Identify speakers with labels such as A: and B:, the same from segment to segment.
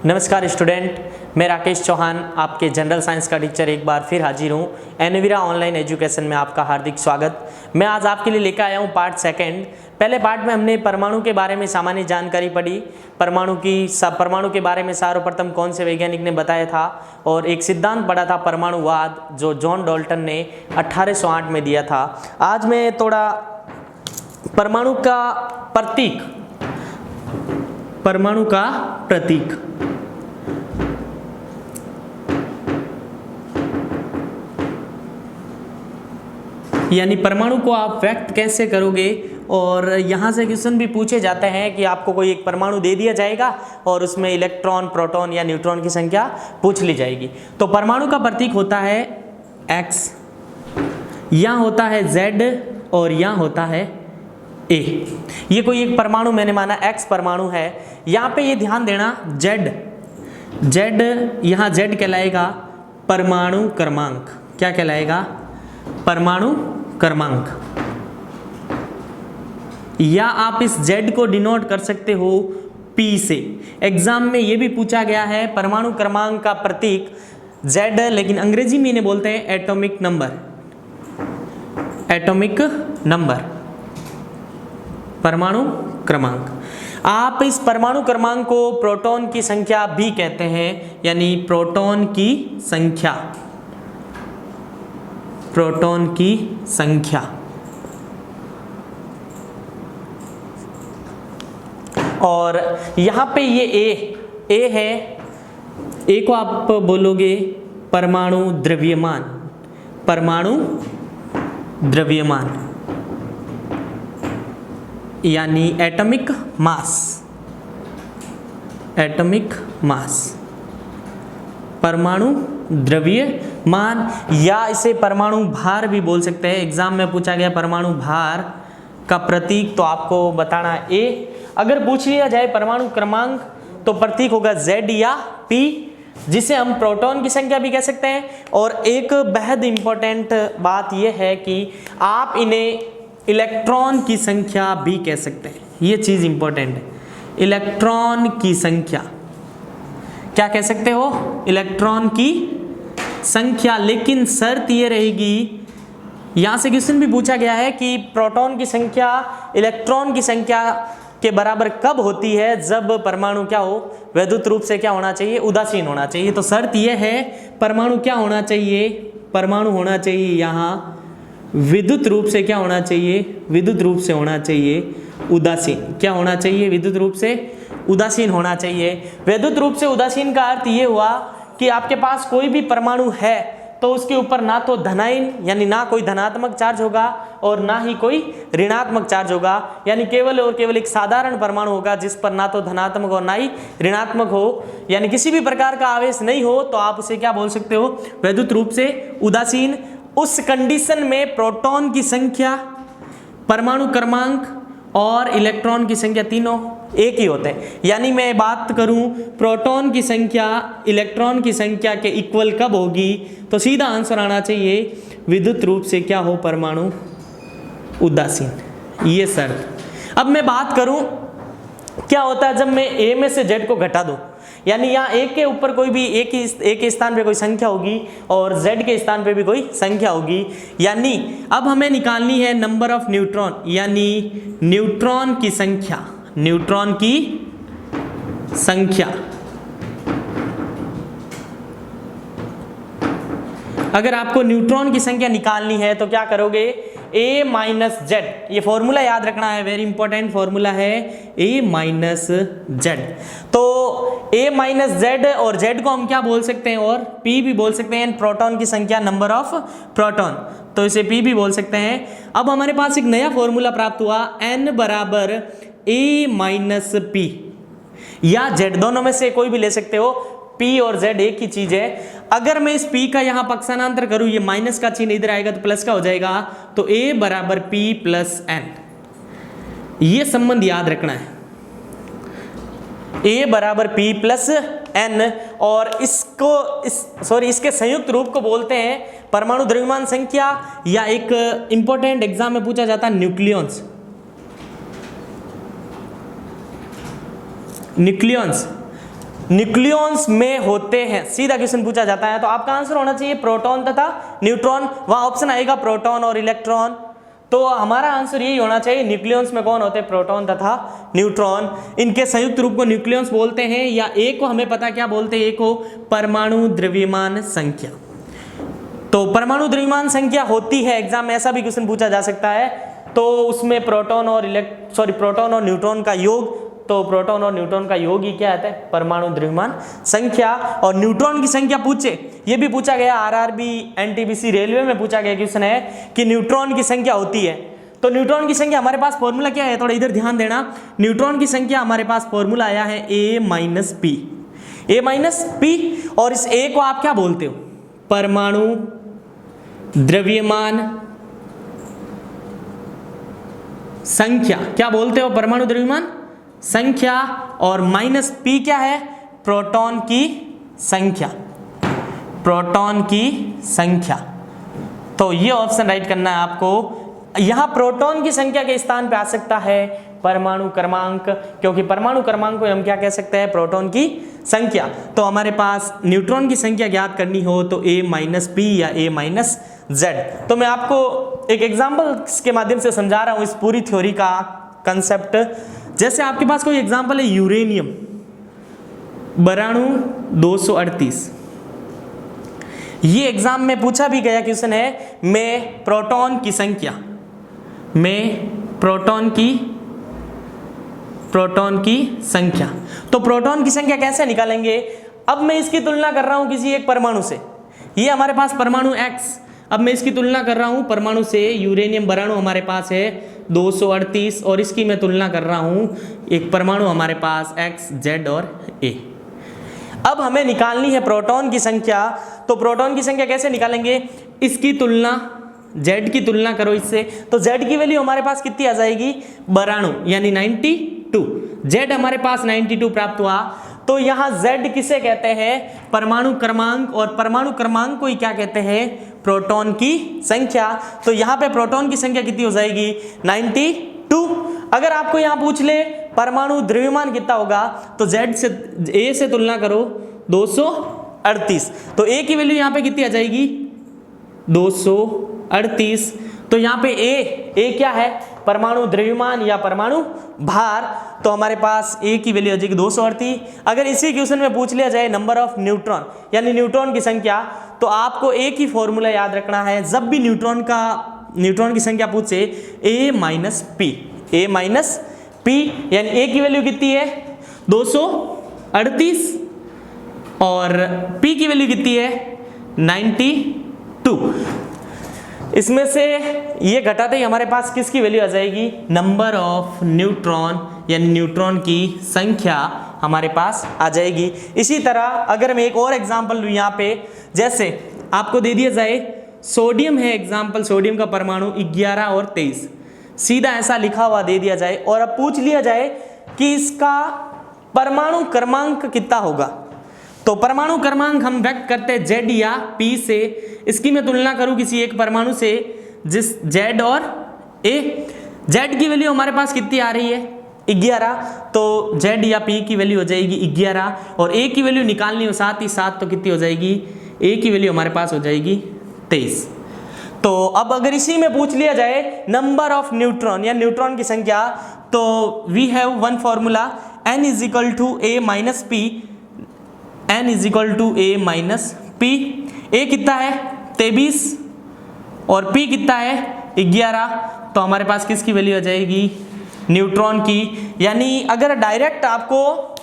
A: नमस्कार स्टूडेंट, मैं राकेश चौहान आपके जनरल साइंस का टीचर एक बार फिर हाजिर हूँ। एनवीरा ऑनलाइन एजुकेशन में आपका हार्दिक स्वागत। मैं आज आपके लिए लेकर आया हूँ पार्ट सेकंड। पहले पार्ट में हमने परमाणु के बारे में सामान्य जानकारी पढ़ी, परमाणु के बारे में सर्वप्रथम कौन से वैज्ञानिक ने बताया था, और एक सिद्धांत पढ़ा था परमाणुवाद जो जॉन डाल्टन ने 1808 में दिया था। आज मैं थोड़ा परमाणु का प्रतीक यानी परमाणु को आप व्यक्त कैसे करोगे, और यहाँ से क्वेश्चन भी पूछे जाते हैं कि आपको कोई एक परमाणु दे दिया जाएगा और उसमें इलेक्ट्रॉन, प्रोटॉन या न्यूट्रॉन की संख्या पूछ ली जाएगी। तो परमाणु का प्रतीक होता है X, यहाँ होता है Z और यहाँ होता है A। ये कोई एक परमाणु मैंने माना X परमाणु है। यहाँ पे ये ध्यान देना Z यहाँ Z कहलाएगा परमाणु क्रमांक। क्या कहलाएगा? परमाणु क्रमांक। या आप इस Z को डिनोट कर सकते हो P से। एग्जाम में ये भी पूछा गया है परमाणु क्रमांक का प्रतीक Z, लेकिन अंग्रेजी में इन्हें बोलते हैं एटॉमिक नंबर। एटॉमिक नंबर, परमाणु क्रमांक। आप इस परमाणु क्रमांक को प्रोटॉन की संख्या भी कहते हैं, यानी प्रोटॉन की संख्या। प्रोटॉन की संख्या। और यहाँ पे ये A है। A को आप बोलोगे परमाणु द्रव्यमान। परमाणु द्रव्यमान यानी एटॉमिक मास। एटॉमिक मास, परमाणु द्रव्यमान, या इसे परमाणु भार भी बोल सकते हैं। एग्जाम में पूछा गया परमाणु भार का प्रतीक, तो आपको बताना A। अगर पूछ लिया जाए परमाणु क्रमांक तो प्रतीक होगा Z या P, जिसे हम प्रोटॉन की संख्या भी कह सकते हैं। और एक बेहद इंपॉर्टेंट बात यह है कि आप इन्हें इलेक्ट्रॉन की संख्या भी कह सकते हैं। ये चीज इंपॉर्टेंट है, इलेक्ट्रॉन की संख्या। क्या कह सकते हो? इलेक्ट्रॉन की संख्या। लेकिन शर्त ये रहेगी, यहां से क्वेश्चन भी पूछा गया है कि प्रोटॉन की संख्या इलेक्ट्रॉन की संख्या के बराबर कब होती है? जब परमाणु क्या हो? वैद्युत रूप से क्या होना चाहिए? उदासीन होना चाहिए। तो शर्त यह है, परमाणु क्या होना चाहिए? परमाणु होना चाहिए यहाँ विद्युत रूप से क्या होना चाहिए? विद्युत रूप से होना चाहिए उदासीन। क्या होना चाहिए? विद्युत रूप से उदासीन होना चाहिए। विद्युत रूप से उदासीन का अर्थ ये हुआ कि आपके पास कोई भी परमाणु है तो उसके ऊपर ना तो धनायन यानी ना कोई धनात्मक चार्ज होगा और ना ही कोई ऋणात्मक चार्ज होगा, यानी केवल और केवल एक साधारण परमाणु होगा जिस पर ना तो धनात्मक और ना ही ऋणात्मक हो, यानी किसी भी प्रकार का आवेश नहीं हो। तो आप उसे क्या बोल सकते हो? विद्युत रूप से उदासीन। उस कंडीशन में प्रोटॉन की संख्या, परमाणु क्रमांक और इलेक्ट्रॉन की संख्या तीनों एक ही होते हैं। यानी मैं बात करूं प्रोटॉन की संख्या इलेक्ट्रॉन की संख्या के इक्वल कब होगी, तो सीधा आंसर आना चाहिए विद्युत रूप से क्या हो? परमाणु उदासीन। ये शर्त। अब मैं बात करूं क्या होता है जब मैं A में से Z को घटा दूं, यानी यहाँ A के ऊपर कोई भी A के स्थान पे कोई संख्या होगी और Z के स्थान पे भी कोई संख्या होगी। यानी अब हमें निकालनी है नंबर ऑफ न्यूट्रॉन, यानी न्यूट्रॉन की संख्या। न्यूट्रॉन की संख्या। अगर आपको न्यूट्रॉन की संख्या निकालनी है तो क्या करोगे? A minus Z। ये फॉर्मूला याद रखना है, वेरी इंपॉर्टेंट फॉर्मूला है A माइनस Z। तो A माइनस Z, और Z को हम क्या बोल सकते हैं? और P भी बोल सकते हैं। प्रोटॉन की संख्या, नंबर ऑफ प्रोटॉन, तो इसे P भी बोल सकते हैं। अब हमारे पास एक नया फॉर्मूला प्राप्त हुआ, N बराबर A माइनस P या Z, दोनों में से कोई भी ले सकते हो। P और Z एक ही चीज है। अगर मैं इस P का यहाँ पक्षांतर करूँ, ये माइनस का चिन्ह इधर आएगा तो प्लस का हो जाएगा, तो A बराबर P प्लस N। ये संबंध याद रखना है, A बराबर P प्लस N। और इसके संयुक्त रूप को बोलते हैं परमाणु द्रव्यमान संख्या, या एक इंपॉर्टेंट एग्जाम में पूछा जाता है न्यूक्लियॉन्स। न्यूक्लियॉन्स न्यूक्लियॉन्स में होते हैं, सीधा क्वेश्चन पूछा जाता है। तो आपका आंसर होना चाहिए प्रोटॉन तथा न्यूट्रॉन। वहां ऑप्शन आएगा प्रोटॉन और इलेक्ट्रॉन, तो हमारा आंसर यही होना चाहिए। न्यूक्लियॉन्स में कौन होते हैं? प्रोटॉन तथा न्यूट्रॉन। इनके संयुक्त रूप को न्यूक्लियॉन्स बोलते हैं, या एक को हमें पता क्या बोलते हैं, एक को परमाणु द्रव्यमान संख्या। तो परमाणु द्रव्यमान संख्या होती है, एग्जाम में ऐसा भी क्वेश्चन पूछा जा सकता है, तो उसमें प्रोटॉन और न्यूट्रॉन का योग, तो प्रोटॉन और न्यूट्रॉन का योग ही क्या आता है? परमाणु द्रव्यमान संख्या। और न्यूट्रॉन की संख्या पूछे, ये भी पूछा गया, आरआरबी एनटीपीसी रेलवे में पूछा गया क्वेश्चन है कि न्यूट्रॉन की संख्या होती है। तो न्यूट्रॉन की संख्या हमारे पास फॉर्मूला क्या है, थोड़ा इधर ध्यान देना। न्यूट्रॉन की संख्या हमारे पास फॉर्मूला आया है A माइनस पी, और इस A को आप क्या बोलते हो? परमाणु द्रव्यमान संख्या। क्या बोलते हो? परमाणु द्रव्यमान संख्या। और माइनस पी क्या है? प्रोटॉन की संख्या, प्रोटॉन की संख्या। तो ये ऑप्शन राइट करना है आपको। यहां प्रोटॉन की संख्या के स्थान पे आ सकता है परमाणु क्रमांक, क्योंकि परमाणु क्रमांक को हम क्या कह सकते हैं? प्रोटॉन की संख्या। तो हमारे पास न्यूट्रॉन की संख्या ज्ञात करनी हो तो A माइनस पी या A माइनस जेड। तो मैं आपको एक एग्जाम्पल के माध्यम से समझा रहा हूं इस पूरी थ्योरी का कंसेप्ट। जैसे आपके पास कोई एग्जाम्पल है यूरेनियम बराणु 238, ये एग्जाम में पूछा भी गया क्वेश्चन है, में प्रोटॉन की संख्या, में प्रोटॉन की संख्या। तो प्रोटॉन की संख्या कैसे निकालेंगे? अब मैं इसकी तुलना कर रहा हूं किसी एक परमाणु से, ये हमारे पास परमाणु X, अब मैं इसकी तुलना कर रहा हूं परमाणु से। यूरेनियम परमाणु हमारे पास है 238, और इसकी मैं तुलना कर रहा हूं एक परमाणु हमारे पास X, Z और A। अब हमें निकालनी है प्रोटॉन की संख्या। तो प्रोटॉन की संख्या कैसे निकालेंगे? इसकी तुलना, Z की तुलना करो इससे, तो Z की वैल्यू हमारे पास कितनी आ जाएगी? बराणु यानी 92, Z हमारे पास 92 प्राप्त हुआ। तो यहाँ Z किसे कहते हैं? परमाणु क्रमांक, और परमाणु क्रमांक को ही क्या कहते हैं? प्रोटॉन की संख्या। तो यहाँ पे प्रोटॉन की संख्या कितनी हो जाएगी? 92। अगर आपको यहाँ पूछ ले परमाणु द्रव्यमान कितना होगा, तो Z से A से तुलना करो 238, तो A की वैल्यू यहाँ पे कितनी आ जाएगी? 238। तो यहाँ पे A क्या है? परमाणु द्रव्यमान या परमाणु भार। तो हमारे पास A की वैल्यू आ जाएगी 238। अगर इसी क्वेश्चन में पूछ लिया जाए नंबर ऑफ न्यूट्रॉन यानी न्यूट्रॉन की संख्या, तो आपको एक ही फॉर्मूला याद रखना है, जब भी न्यूट्रॉन की संख्या पूछे A माइनस पी, यानी A की वैल्यू कितनी है? 238, और P की वैल्यू कितनी है? 92। इसमें से ये घटाते ही हमारे पास किसकी वैल्यू आ जाएगी? नंबर ऑफ न्यूट्रॉन यानी न्यूट्रॉन की संख्या हमारे पास आ जाएगी। इसी तरह अगर मैं एक और एग्जांपल लूँ यहाँ पे, जैसे आपको दे दिया जाए सोडियम है एग्जांपल, सोडियम का परमाणु 11 और 23, सीधा ऐसा लिखा हुआ दे दिया जाए, और अब पूछ लिया जाए कि इसका परमाणु क्रमांक कितना होगा। तो परमाणु क्रमांक हम व्यक्त करते हैं Z या P से। इसकी मैं तुलना करूं किसी एक परमाणु से जिस Z और A। Z की वैल्यू हमारे पास कितनी आ रही है? 11, तो Z या P की वैल्यू हो जाएगी 11, और A की वैल्यू निकालनी हो साथ ही साथ, तो कितनी हो जाएगी? A की वैल्यू हमारे पास हो जाएगी 23। तो अब अगर इसी में पूछ लिया जाए नंबर ऑफ न्यूट्रॉन या न्यूट्रॉन की संख्या, तो we have one formula N is equal to A minus P, N is equal to A minus P. A कितना है? 23, और P कितना है? 11। तो हमारे पास किसकी वैल्यू आ जाएगी? न्यूट्रॉन की। यानी अगर डायरेक्ट आपको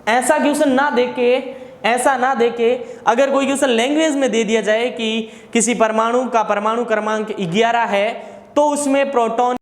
A: ऐसा क्वेश्चन ना देके अगर कोई क्वेश्चन लैंग्वेज में दे दिया जाए कि किसी परमाणु का परमाणु क्रमांक 11 है, तो उसमें प्रोटॉन